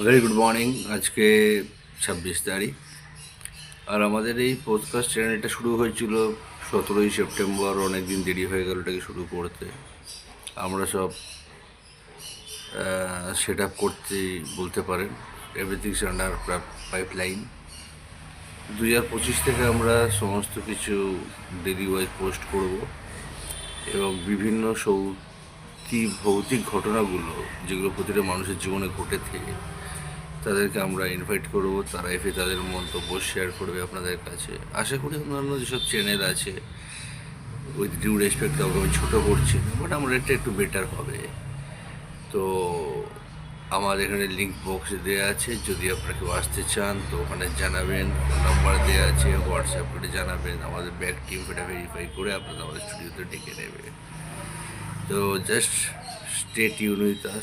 Very good morning. আজকে 26 তারিখ। আর আমাদের এই পডকাস্ট চ্যানেলটা শুরু হয়েছিল 17ই সেপ্টেম্বর। অনেক দিন দেরি হয়ে গেল এটাকে শুরু করতে। আমরা সব সেট আপ করতে বলতে পারেন। Everythings under pipeline. 2025 থেকে আমরা সমস্ত কিছু ডেলি ওয়াইজ পোস্ট করব এবং বিভিন্ন সত্যি ভৌতিক ঘটনাগুলো যেগুলো প্রতিটা মানুষের জীবনে ঘটে থাকে তাদেরকে আমরা ইনভাইট করব। তারা এসে তাদের মন্তব্য শেয়ার করবে আপনাদের কাছে। আশা করি অন্যান্য যেসব চ্যানেল আছে, উইথ ডিউ রেসপেক্ট, কাউকে আমি ছোটো করছি না, বাট আমার এটা একটু বেটার হবে। তো আমার এখানে লিঙ্ক বক্সে দেওয়া আছে, যদি আপনারা কেউ আসতে চান তো ওখানে জানাবেন। ফোন নাম্বার দেওয়া আছে, হোয়াটসঅ্যাপ করে জানাবেন। আমাদের ব্যাক টিম এটা ভেরিফাই করে আপনাদের আমাদের স্টুডিওতে ডেকে নেবে। তো just stay tune with us.